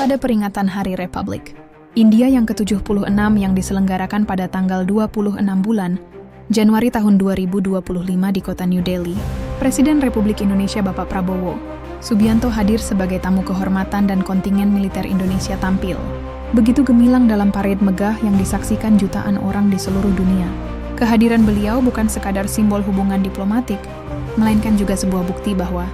pada peringatan Hari Republik India yang ke-76 yang diselenggarakan pada tanggal 26 bulan Januari tahun 2025 di kota New Delhi, Presiden Republik Indonesia Bapak Prabowo Subianto hadir sebagai tamu kehormatan dan kontingen militer Indonesia tampil. Begitu gemilang dalam parade megah yang disaksikan jutaan orang di seluruh dunia. Kehadiran beliau bukan sekadar simbol hubungan diplomatik, melainkan juga sebuah bukti bahwa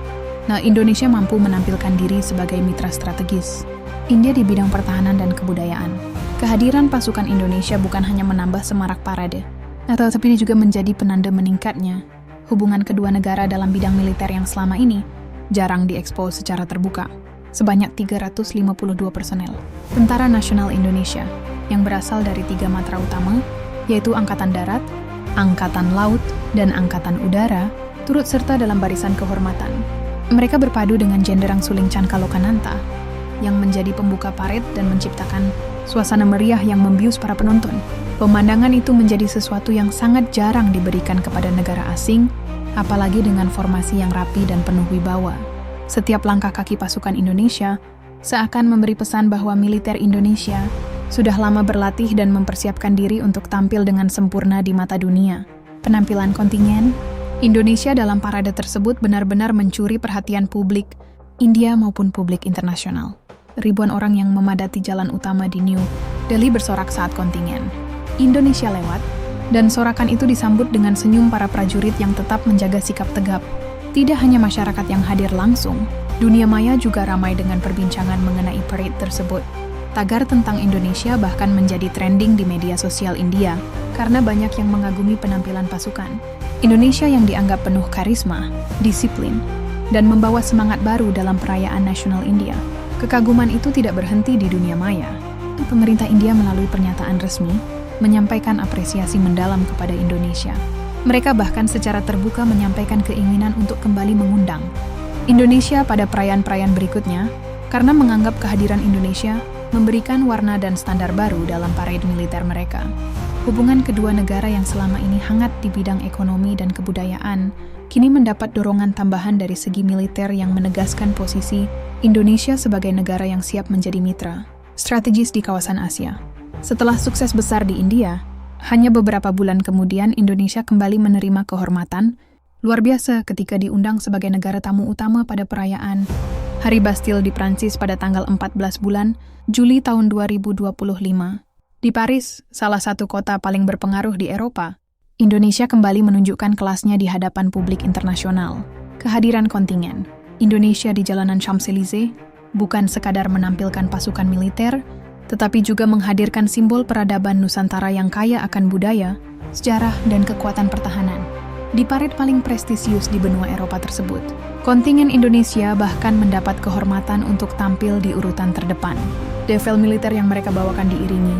Indonesia mampu menampilkan diri sebagai mitra strategis India di bidang pertahanan dan kebudayaan. Kehadiran pasukan Indonesia bukan hanya menambah semarak parade, tetapi ini juga menjadi penanda meningkatnya hubungan kedua negara dalam bidang militer yang selama ini jarang diekspos secara terbuka. Sebanyak 352 personel Tentara Nasional Indonesia yang berasal dari 3 matra utama, yaitu Angkatan Darat, Angkatan Laut, dan Angkatan Udara, turut serta dalam barisan kehormatan. Mereka berpadu dengan Jenderang Suling Chandra Lokananta yang menjadi pembuka parade dan menciptakan suasana meriah yang membius para penonton. Pemandangan itu menjadi sesuatu yang sangat jarang diberikan kepada negara asing, apalagi dengan formasi yang rapi dan penuh wibawa. Setiap langkah kaki pasukan Indonesia seakan memberi pesan bahwa militer Indonesia sudah lama berlatih dan mempersiapkan diri untuk tampil dengan sempurna di mata dunia. Penampilan kontingen Indonesia dalam parade tersebut benar-benar mencuri perhatian publik India maupun publik internasional. Ribuan orang yang memadati jalan utama di New Delhi bersorak saat kontingen Indonesia lewat, dan sorakan itu disambut dengan senyum para prajurit yang tetap menjaga sikap tegap. Tidak hanya masyarakat yang hadir langsung, dunia maya juga ramai dengan perbincangan mengenai parade tersebut. Tagar tentang Indonesia bahkan menjadi trending di media sosial India karena banyak yang mengagumi penampilan pasukan Indonesia yang dianggap penuh karisma, disiplin, dan membawa semangat baru dalam perayaan nasional India. Kekaguman itu tidak berhenti di dunia maya. Pemerintah India melalui pernyataan resmi menyampaikan apresiasi mendalam kepada Indonesia. Mereka bahkan secara terbuka menyampaikan keinginan untuk kembali mengundang Indonesia pada perayaan-perayaan berikutnya karena menganggap kehadiran Indonesia memberikan warna dan standar baru dalam parade militer mereka. Hubungan kedua negara yang selama ini hangat di bidang ekonomi dan kebudayaan kini mendapat dorongan tambahan dari segi militer yang menegaskan posisi Indonesia sebagai negara yang siap menjadi mitra strategis di kawasan Asia. Setelah sukses besar di India, hanya beberapa bulan kemudian Indonesia kembali menerima kehormatan luar biasa ketika diundang sebagai negara tamu utama pada perayaan Hari Bastille di Prancis pada tanggal 14 bulan Juli tahun 2025. Di Paris, salah satu kota paling berpengaruh di Eropa, Indonesia kembali menunjukkan kelasnya di hadapan publik internasional. Kehadiran kontingen Indonesia di jalanan Champs-Élysées bukan sekadar menampilkan pasukan militer, tetapi juga menghadirkan simbol peradaban Nusantara yang kaya akan budaya, sejarah, dan kekuatan pertahanan. Di parade paling prestisius di benua Eropa tersebut, kontingen Indonesia bahkan mendapat kehormatan untuk tampil di urutan terdepan. Defile militer yang mereka bawakan diiringi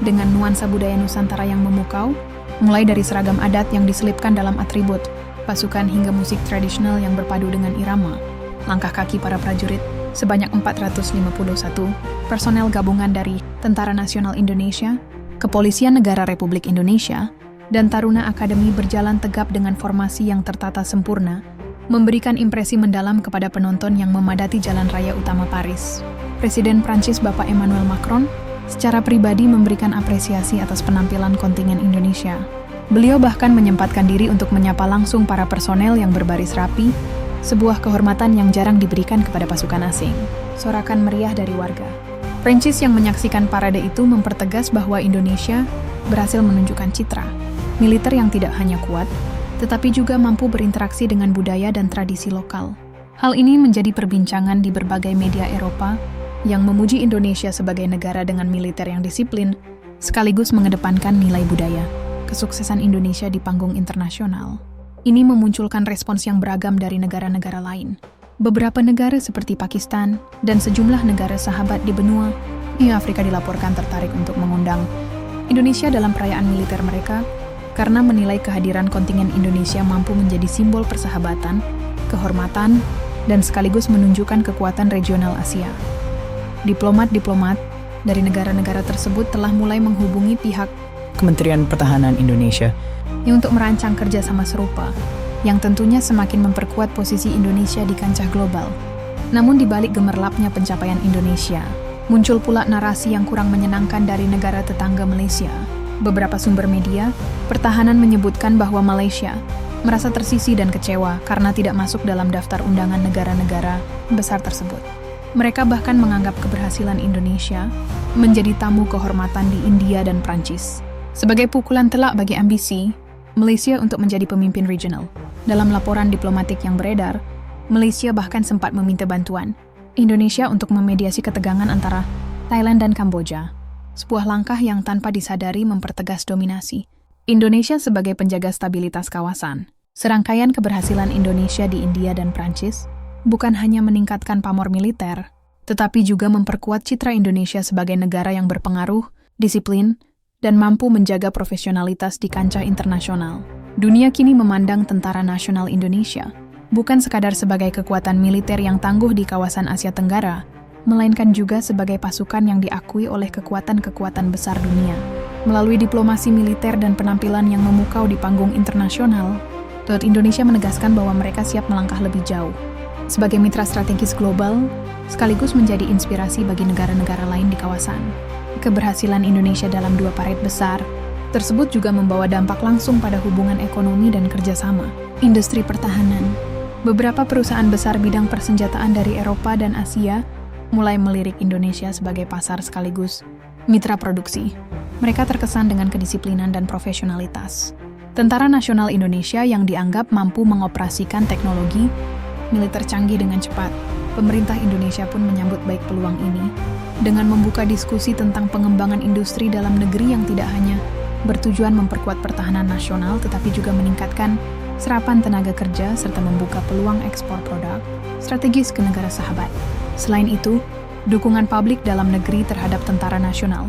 dengan nuansa budaya Nusantara yang memukau, mulai dari seragam adat yang diselipkan dalam atribut pasukan hingga musik tradisional yang berpadu dengan irama. Langkah kaki para prajurit sebanyak 451 personel gabungan dari Tentara Nasional Indonesia, Kepolisian Negara Republik Indonesia, dan Taruna Akademi berjalan tegap dengan formasi yang tertata sempurna, memberikan impresi mendalam kepada penonton yang memadati jalan raya utama Paris. Presiden Prancis Bapak Emmanuel Macron secara pribadi memberikan apresiasi atas penampilan kontingen Indonesia. Beliau bahkan menyempatkan diri untuk menyapa langsung para personel yang berbaris rapi, sebuah kehormatan yang jarang diberikan kepada pasukan asing. Sorakan meriah dari warga Prancis yang menyaksikan parade itu mempertegas bahwa Indonesia berhasil menunjukkan citra militer yang tidak hanya kuat, tetapi juga mampu berinteraksi dengan budaya dan tradisi lokal. Hal ini menjadi perbincangan di berbagai media Eropa yang memuji Indonesia sebagai negara dengan militer yang disiplin, sekaligus mengedepankan nilai budaya. Kesuksesan Indonesia di panggung internasional ini memunculkan respons yang beragam dari negara-negara lain. Beberapa negara seperti Pakistan dan sejumlah negara sahabat di benua Afrika dilaporkan tertarik untuk mengundang Indonesia dalam perayaan militer mereka karena menilai kehadiran kontingen Indonesia mampu menjadi simbol persahabatan, kehormatan, dan sekaligus menunjukkan kekuatan regional Asia. Diplomat-diplomat dari negara-negara tersebut telah mulai menghubungi pihak Kementerian Pertahanan Indonesia untuk merancang kerjasama serupa, yang tentunya semakin memperkuat posisi Indonesia di kancah global. Namun di balik gemerlapnya pencapaian Indonesia, Muncul pula narasi yang kurang menyenangkan dari negara tetangga Malaysia. Beberapa sumber media, pertahanan menyebutkan bahwa Malaysia merasa tersisih dan kecewa karena tidak masuk dalam daftar undangan negara-negara besar tersebut. Mereka bahkan menganggap keberhasilan Indonesia menjadi tamu kehormatan di India dan Prancis sebagai pukulan telak bagi ambisi Malaysia untuk menjadi pemimpin regional. Dalam laporan diplomatik yang beredar, Malaysia bahkan sempat meminta bantuan Indonesia untuk memediasi ketegangan antara Thailand dan Kamboja. Sebuah langkah yang tanpa disadari mempertegas dominasi Indonesia sebagai penjaga stabilitas kawasan. Serangkaian keberhasilan Indonesia di India dan Prancis bukan hanya meningkatkan pamor militer, tetapi juga memperkuat citra Indonesia sebagai negara yang berpengaruh, disiplin, dan mampu menjaga profesionalitas di kancah internasional. Dunia kini memandang Tentara Nasional Indonesia bukan sekadar sebagai kekuatan militer yang tangguh di kawasan Asia Tenggara, melainkan juga sebagai pasukan yang diakui oleh kekuatan-kekuatan besar dunia. Melalui diplomasi militer dan penampilan yang memukau di panggung internasional, Indonesia menegaskan bahwa mereka siap melangkah lebih jauh sebagai mitra strategis global, sekaligus menjadi inspirasi bagi negara-negara lain di kawasan. Keberhasilan Indonesia dalam dua paret besar tersebut juga membawa dampak langsung pada hubungan ekonomi dan kerjasama. Industri pertahanan. Beberapa perusahaan besar bidang persenjataan dari Eropa dan Asia mulai melirik Indonesia sebagai pasar sekaligus mitra produksi. Mereka terkesan dengan kedisiplinan dan profesionalitas. Tentara Nasional Indonesia yang dianggap mampu mengoperasikan teknologi militer canggih dengan cepat. Pemerintah Indonesia pun menyambut baik peluang ini dengan membuka diskusi tentang pengembangan industri dalam negeri yang tidak hanya bertujuan memperkuat pertahanan nasional tetapi juga meningkatkan serapan tenaga kerja serta membuka peluang ekspor produk strategis ke negara sahabat. Selain itu, dukungan publik dalam negeri terhadap Tentara Nasional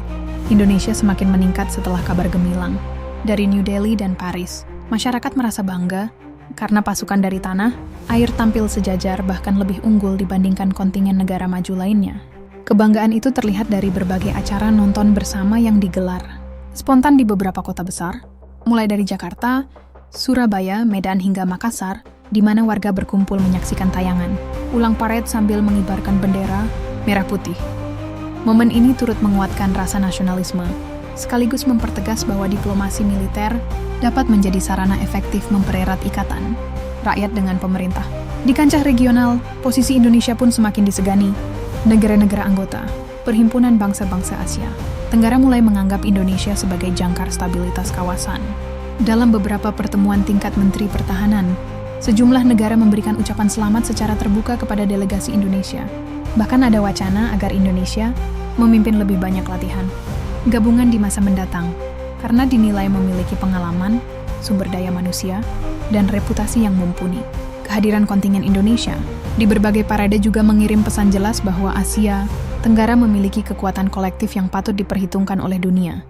Indonesia semakin meningkat setelah kabar gemilang dari New Delhi dan Paris. Masyarakat merasa bangga karena pasukan dari tanah air tampil sejajar bahkan lebih unggul dibandingkan kontingen negara maju lainnya. Kebanggaan itu terlihat dari berbagai acara nonton bersama yang digelar spontan di beberapa kota besar, mulai dari Jakarta, Surabaya, Medan hingga Makassar, di mana warga berkumpul menyaksikan tayangan ulang parade sambil mengibarkan bendera merah putih. Momen ini turut menguatkan rasa nasionalisme, sekaligus mempertegas bahwa diplomasi militer dapat menjadi sarana efektif mempererat ikatan rakyat dengan pemerintah. Di kancah regional, posisi Indonesia pun semakin disegani. Negara-negara anggota Perhimpunan Bangsa-Bangsa Asia Tenggara mulai menganggap Indonesia sebagai jangkar stabilitas kawasan. Dalam beberapa pertemuan tingkat Menteri Pertahanan, sejumlah negara memberikan ucapan selamat secara terbuka kepada delegasi Indonesia. Bahkan ada wacana agar Indonesia memimpin lebih banyak latihan gabungan di masa mendatang, karena dinilai memiliki pengalaman, sumber daya manusia, dan reputasi yang mumpuni. Kehadiran kontingen Indonesia di berbagai parade juga mengirim pesan jelas bahwa Asia Tenggara memiliki kekuatan kolektif yang patut diperhitungkan oleh dunia.